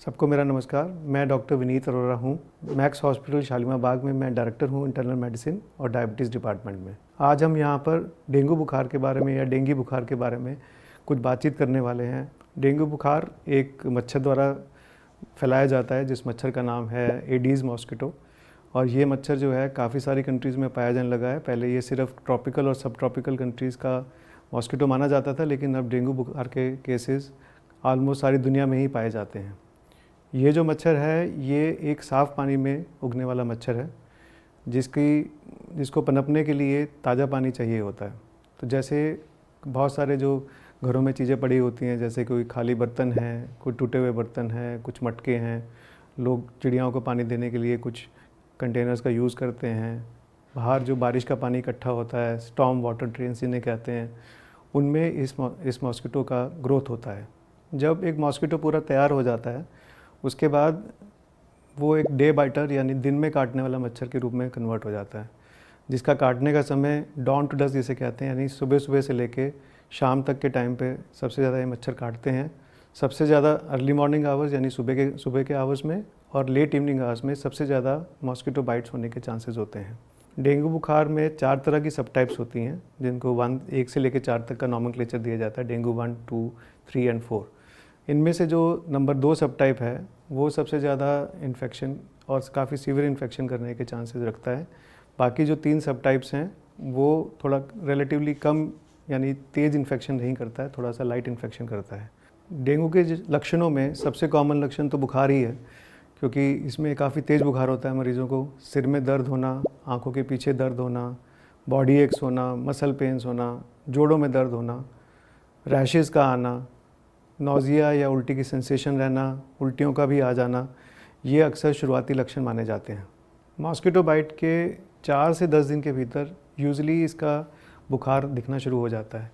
सबको मेरा नमस्कार। मैं डॉक्टर विनीत अरोरा हूँ। मैक्स हॉस्पिटल शालीमार बाग में मैं डायरेक्टर हूँ इंटरनल मेडिसिन और डायबिटीज़ डिपार्टमेंट में। आज हम यहाँ पर डेंगू बुखार के बारे में या डेंगू बुखार के बारे में कुछ बातचीत करने वाले हैं। डेंगू बुखार एक मच्छर द्वारा फैलाया जाता है जिस मच्छर का नाम है एडीज़ मॉस्किटो, और ये मच्छर जो है काफ़ी सारी कंट्रीज़ में पाया जाने लगा है। पहले ये सिर्फ ट्रॉपिकल और सब ट्रॉपिकल कंट्रीज़ का मॉस्किटो माना जाता था, लेकिन अब डेंगू बुखार के केसेस ऑलमोस्ट सारी दुनिया में ही पाए जाते हैं। ये जो मच्छर है ये एक साफ़ पानी में उगने वाला मच्छर है जिसको पनपने के लिए ताज़ा पानी चाहिए होता है। तो जैसे बहुत सारे जो घरों में चीज़ें पड़ी होती हैं, जैसे कोई खाली बर्तन है, कोई टूटे हुए बर्तन हैं, कुछ मटके हैं, लोग चिड़ियाओं को पानी देने के लिए कुछ कंटेनर्स का यूज़ करते हैं। बाहर जो बारिश का पानी इकट्ठा होता है, स्टॉर्म वाटर ड्रेन्स जिन्हें कहते हैं, उनमें इस मॉस्किटो का ग्रोथ होता है। जब एक मॉस्किटो पूरा तैयार हो जाता है उसके बाद वो एक डे बाइटर यानी दिन में काटने वाला मच्छर के रूप में कन्वर्ट हो जाता है, जिसका काटने का समय डॉन टू डस्क जिसे कहते हैं, यानी सुबह सुबह से लेके शाम तक के टाइम पे सबसे ज़्यादा ये मच्छर काटते हैं। सबसे ज़्यादा अर्ली मॉर्निंग आवर्स यानी सुबह के आवर्स में, और लेट इवनिंग आवर्स में सबसे ज़्यादा मॉस्किटो बाइट्स होने के चांसेस होते हैं। डेंगू बुखार में 4 तरह की सब टाइप्स होती हैं जिनको 1 से लेकर 4 तक का नॉमेनक्लेचर दिया जाता है, डेंगू 1, 2, 3 एंड 4। इनमें से जो नंबर 2 सब टाइप है वो सबसे ज़्यादा इन्फेक्शन और काफ़ी सीवियर इन्फेक्शन करने के चांसेस रखता है। बाकी जो 3 सब टाइप्स हैं वो थोड़ा रिलेटिवली कम यानी तेज़ इन्फेक्शन नहीं करता है, थोड़ा सा लाइट इन्फेक्शन करता है। डेंगू के लक्षणों में सबसे कॉमन लक्षण तो बुखार ही है, क्योंकि इसमें काफ़ी तेज़ बुखार होता है। मरीज़ों को सिर में दर्द होना, आँखों के पीछे दर्द होना, बॉडी एक्स होना, मसल पेन्स होना, जोड़ों में दर्द होना, रैशेज़ का आना, नौजिया या उल्टी की सेंसेशन रहना, उल्टियों का भी आ जाना, ये अक्सर शुरुआती लक्षण माने जाते हैं। मॉस्किटो बाइट के 4 से 10 दिन के भीतर यूजुअली इसका बुखार दिखना शुरू हो जाता है।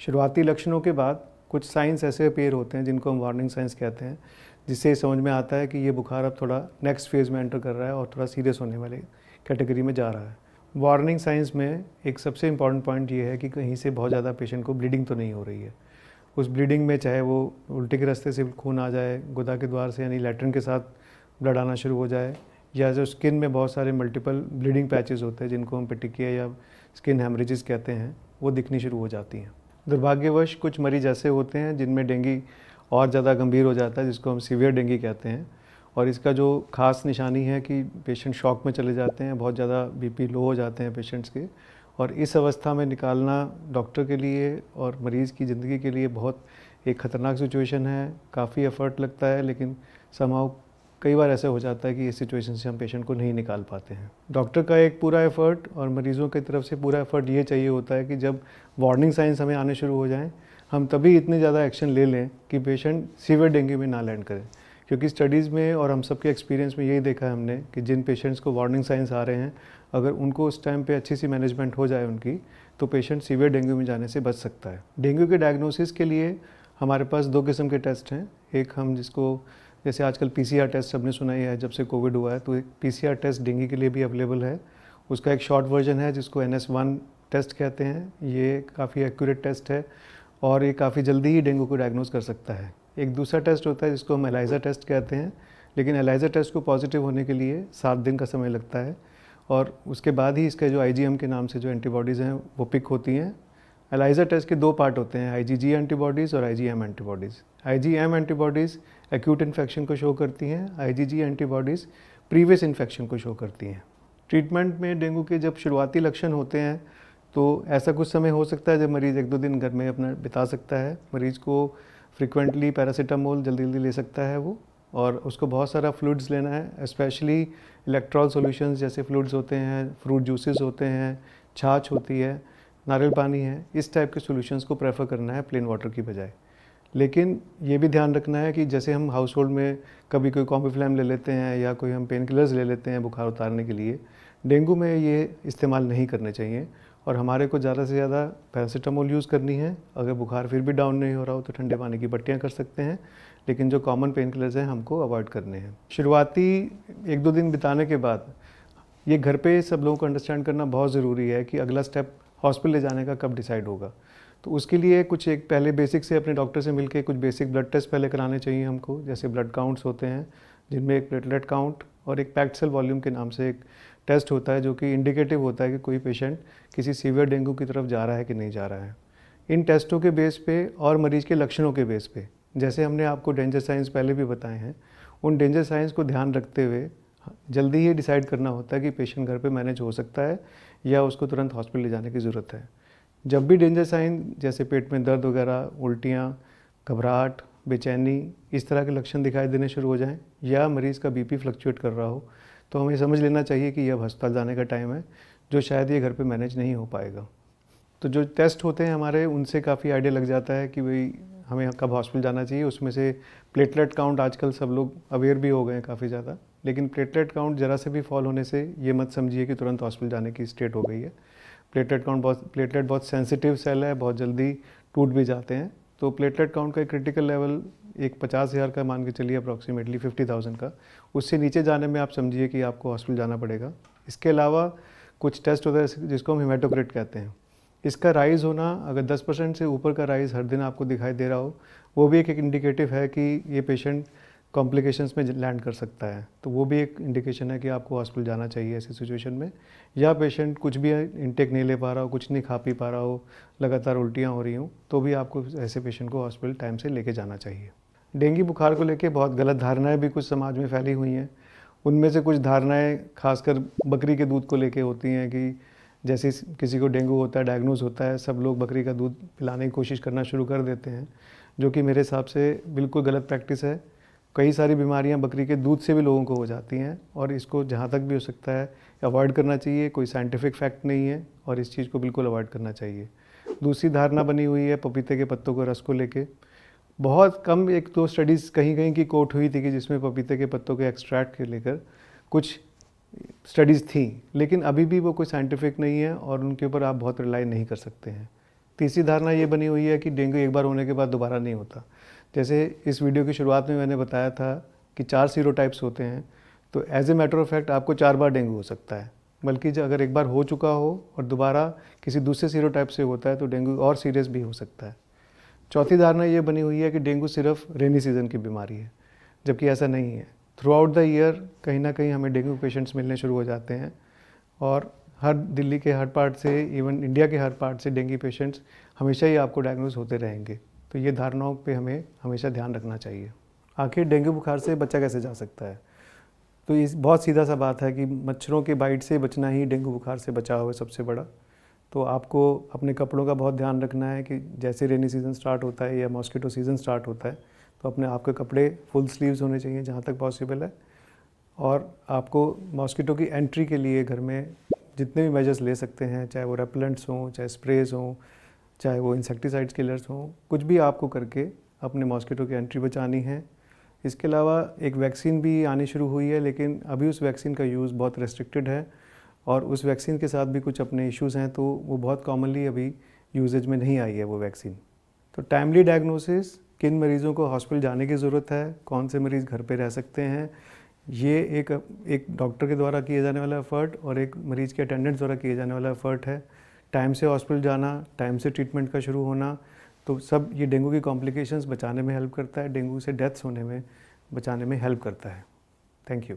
शुरुआती लक्षणों के बाद कुछ साइंस ऐसे अपीयर होते हैं जिनको हम वार्निंग साइंस कहते हैं, जिससे समझ में आता है कि ये बुखार अब थोड़ा नेक्स्ट फेज़ में एंटर कर रहा है और थोड़ा सीरियस होने वाले कैटेगरी में जा रहा है। वार्निंग साइंस में एक सबसे इम्पॉर्टेंट पॉइंट ये है कि कहीं से बहुत ज़्यादा पेशेंट को ब्लीडिंग तो नहीं हो रही है। उस ब्लीडिंग में चाहे वो उल्टी के रास्ते से खून आ जाए, गुदा के द्वार से यानी लैट्रिन के साथ ब्लड आना शुरू हो जाए, या जो स्किन में बहुत सारे मल्टीपल ब्लीडिंग पैचेस होते हैं जिनको हम पेटिकिया या स्किन हेमरेजेस कहते हैं, वो दिखनी शुरू हो जाती हैं। दुर्भाग्यवश कुछ मरीज ऐसे होते हैं जिनमें डेंगू और ज़्यादा गंभीर हो जाता है, जिसको हम सीवियर डेंगू कहते हैं, और इसका जो खास निशानी है कि पेशेंट शॉक में चले जाते हैं, बहुत ज़्यादा बीपी लो हो जाते हैं पेशेंट्स के, और इस अवस्था में निकालना डॉक्टर के लिए और मरीज़ की ज़िंदगी के लिए बहुत एक ख़तरनाक सिचुएशन है। काफ़ी एफ़र्ट लगता है, लेकिन समहाउ कई बार ऐसा हो जाता है कि इस सिचुएशन से हम पेशेंट को नहीं निकाल पाते हैं। डॉक्टर का एक पूरा एफ़र्ट और मरीज़ों की तरफ से पूरा एफ़र्ट ये चाहिए होता है कि जब वार्निंग साइंस हमें आने शुरू हो जाएँ, हम तभी इतने ज़्यादा एक्शन ले लें कि पेशेंट सीवियर डेंगू में ना लैंड करें। क्योंकि स्टडीज़ में और हम सबके एक्सपीरियंस में यही देखा है हमने कि जिन पेशेंट्स को वार्निंग साइंस आ रहे हैं, अगर उनको उस टाइम पे अच्छी सी मैनेजमेंट हो जाए उनकी, तो पेशेंट सीवियर डेंगू में जाने से बच सकता है। डेंगू के डायग्नोसिस के लिए हमारे पास 2 किस्म के टेस्ट हैं। एक हम जिसको जैसे आजकल पीसीआर टेस्ट सबने सुना ही है, जब से कोविड हुआ है तो एक पीसीआर टेस्ट डेंगू के लिए भी अवेलेबल है। उसका एक शॉर्ट वर्जन है जिसको NS1 टेस्ट कहते हैं। ये काफ़ी एक्यूरेट टेस्ट है और ये काफ़ी जल्दी ही डेंगू को डायग्नोस कर सकता है। एक दूसरा टेस्ट होता है जिसको हम एलाइज़ा टेस्ट कहते हैं, लेकिन एलाइज़ा टेस्ट को पॉजिटिव होने के लिए 7 दिन का समय लगता है, और उसके बाद ही इसके जो IgM के नाम से जो एंटीबॉडीज़ हैं वो पिक होती हैं। एलाइज़ा टेस्ट के 2 पार्ट होते हैं, IgG एंटीबॉडीज़ और IgM antibodies. IgM antibodies acute infection को शो करती हैं, IgG एंटीबॉडीज़ प्रीवियस इन्फेक्शन को शो करती हैं। ट्रीटमेंट में डेंगू के जब शुरुआती लक्षण होते हैं तो ऐसा कुछ समय हो सकता है जब मरीज़ 1-2 दिन घर में अपना बिता सकता है। मरीज़ को फ्रीक्वेंटली पैरासीटामोल जल्दी ले सकता है वो, और उसको बहुत सारा फ्लूइड्स लेना है, स्पेशली इलेक्ट्रॉल सॉल्यूशंस जैसे फ्लूइड्स होते हैं, फ्रूट जूसेस होते हैं, छाछ होती है, नारियल पानी है, इस टाइप के सॉल्यूशंस को प्रेफर करना है प्लेन वाटर की बजाय। लेकिन ये भी ध्यान रखना है कि जैसे हम हाउस होल्ड में कभी कोई कॉम्बीफ्लैम ले लेते हैं या कोई हम पेन किलर्स ले लेते हैं बुखार उतारने के लिए, डेंगू में ये इस्तेमाल नहीं करने चाहिए, और हमारे को ज़्यादा से ज़्यादा पैरासीटामोल यूज़ करनी है। अगर बुखार फिर भी डाउन नहीं हो रहा हो तो ठंडे पानी की पट्टियाँ कर सकते हैं, लेकिन जो कॉमन पेन किलर्स हैं हमको अवॉइड करने हैं। शुरुआती 1-2 दिन बिताने के बाद ये घर पे सब लोगों को अंडरस्टैंड करना बहुत ज़रूरी है कि अगला स्टेप हॉस्पिटल ले जाने का कब डिसाइड होगा। तो उसके लिए कुछ एक पहले बेसिक से अपने डॉक्टर से मिलके कुछ बेसिक ब्लड टेस्ट पहले कराने चाहिए हमको, जैसे ब्लड काउंट्स होते हैं जिनमें एक प्लेटलेट काउंट और एक पैक्ड सेल वॉल्यूम के नाम से एक टेस्ट होता है जो कि इंडिकेटिव होता है कि कोई पेशेंट किसी सीवियर डेंगू की तरफ जा रहा है कि नहीं जा रहा है। इन टेस्टों के बेस पे और मरीज के लक्षणों के बेस पे, जैसे हमने आपको डेंजर साइंस पहले भी बताए हैं, उन डेंजर साइंस को ध्यान रखते हुए जल्दी ही डिसाइड करना होता है कि पेशेंट घर पे मैनेज हो सकता है या उसको तुरंत हॉस्पिटल ले जाने की ज़रूरत है। जब भी डेंजर साइन जैसे पेट में दर्द वगैरह, उल्टियाँ, घबराहट, बेचैनी, इस तरह के लक्षण दिखाई देने शुरू हो जाएं या मरीज़ का बीपी फ्लक्चुएट कर रहा हो, तो हमें समझ लेना चाहिए कि यह अस्पताल जाने का टाइम है, जो शायद ये घर पे मैनेज नहीं हो पाएगा। तो जो टेस्ट होते हैं हमारे, उनसे काफ़ी आइडिया लग जाता है कि भाई हमें कब हॉस्पिटल जाना चाहिए। उसमें से प्लेटलेट काउंट आजकल सब लोग अवेयर भी हो गए हैं काफ़ी ज़्यादा, लेकिन प्लेटलेट काउंट ज़रा से भी फॉल होने से ये मत समझिए कि तुरंत हॉस्पिटल जाने की स्टेट हो गई है। प्लेटलेट बहुत सेंसिटिव सेल है, बहुत जल्दी टूट भी जाते हैं। तो प्लेटलेट काउंट का एक क्रिटिकल लेवल एक 50,000 का मान के चलिए, अप्रॉक्सीमेटली 50,000 का, उससे नीचे जाने में आप समझिए कि आपको हॉस्पिटल जाना पड़ेगा। इसके अलावा कुछ टेस्ट होता है जिसको हम हेमाटोक्रिट कहते हैं। इसका राइज़ होना, अगर 10% से ऊपर का राइज़ हर दिन आपको दिखाई दे रहा हो, वो भी एक इंडिकेटिव है कि ये पेशेंट कॉम्प्लिकेशंस में लैंड कर सकता है। तो वो भी एक इंडिकेशन है कि आपको हॉस्पिटल जाना चाहिए ऐसी सिचुएशन में। या पेशेंट कुछ भी इंटेक नहीं ले पा रहा हो, कुछ नहीं खा पी पा रहा हो, लगातार उल्टियाँ हो रही हों, तो भी आपको ऐसे पेशेंट को हॉस्पिटल टाइम से लेके जाना चाहिए। डेंगू बुखार को लेके बहुत गलत धारणाएँ भी कुछ समाज में फैली हुई हैं। उनमें से कुछ धारणाएँ खासकर बकरी के दूध को लेके होती हैं कि जैसे किसी को डेंगू होता है, डायग्नोज होता है, सब लोग बकरी का दूध पिलाने की कोशिश करना शुरू कर देते हैं, जो कि मेरे हिसाब से बिल्कुल गलत प्रैक्टिस है। कई सारी बीमारियां बकरी के दूध से भी लोगों को हो जाती हैं और इसको जहां तक भी हो सकता है अवॉइड करना चाहिए। कोई साइंटिफिक फैक्ट नहीं है और इस चीज़ को बिल्कुल अवॉइड करना चाहिए। दूसरी धारणा बनी हुई है पपीते के पत्तों को रस को लेके। बहुत कम एक दो स्टडीज़ कहीं कहीं की कोट हुई थी कि जिसमें पपीते के पत्तों के एक्सट्रैक्ट के लेकर कुछ स्टडीज़ थी, लेकिन अभी भी वो कोई साइंटिफिक नहीं है और उनके ऊपर आप बहुत रिलाई नहीं कर सकते हैं। तीसरी धारणा ये बनी हुई है कि डेंगू एक बार होने के बाद दोबारा नहीं होता। जैसे इस वीडियो की शुरुआत में मैंने बताया था कि 4 सीरोटाइप्स होते हैं, तो as a matter of fact आपको 4 बार डेंगू हो सकता है, बल्कि जो अगर एक बार हो चुका हो और दोबारा किसी दूसरे सीरोटाइप से होता है तो डेंगू और सीरियस भी हो सकता है। चौथी धारणा ये बनी हुई है कि डेंगू सिर्फ रेनी सीज़न की बीमारी है, जबकि ऐसा नहीं है। थ्रू आउट द ईयर कहीं ना कहीं हमें डेंगू पेशेंट्स मिलने शुरू हो जाते हैं और हर दिल्ली के हर पार्ट से, इवन इंडिया के हर पार्ट से डेंगू पेशेंट्स हमेशा ही आपको डायग्नोज होते रहेंगे। तो ये धारणाओं पे हमें हमेशा ध्यान रखना चाहिए। आखिर डेंगू बुखार से बचा कैसे जा सकता है? तो इस बहुत सीधा सा बात है कि मच्छरों के बाइट से बचना ही डेंगू बुखार से बचाव है सबसे बड़ा। तो आपको अपने कपड़ों का बहुत ध्यान रखना है कि जैसे रेनी सीज़न स्टार्ट होता है या मॉस्किटो सीज़न स्टार्ट होता है, तो अपने आपके कपड़े फुल स्लीव्स होने चाहिए जहाँ तक पॉसिबल है। और आपको मॉस्किटो की एंट्री के लिए घर में जितने भी मेजर्स ले सकते हैं, चाहे वो रेपेलेंट्स हों, चाहे स्प्रेज हों, चाहे वो इंसेक्टिसाइड्स किलर्स हों, कुछ भी आपको करके अपने मॉस्किटो की एंट्री बचानी है। इसके अलावा एक वैक्सीन भी आनी शुरू हुई है, लेकिन अभी उस वैक्सीन का यूज़ बहुत रेस्ट्रिक्टेड है और उस वैक्सीन के साथ भी कुछ अपने इश्यूज़ हैं, तो वो बहुत कॉमनली अभी यूजेज में नहीं आई है वो वैक्सीन। तो टाइमली डायग्नोसिस, किन मरीज़ों को हॉस्पिटल जाने की ज़रूरत है, कौन से मरीज़ घर पे रह सकते हैं, ये एक डॉक्टर के द्वारा किए जाने वाला एफ़र्ट और एक मरीज़ के अटेंडेंट द्वारा किए जाने वाला एफ़र्ट है। टाइम से हॉस्पिटल जाना, टाइम से ट्रीटमेंट का शुरू होना, तो सब ये डेंगू की कॉम्प्लिकेशंस बचाने में हेल्प करता है, डेंगू से डेथ्स होने में बचाने में हेल्प करता है। Thank you.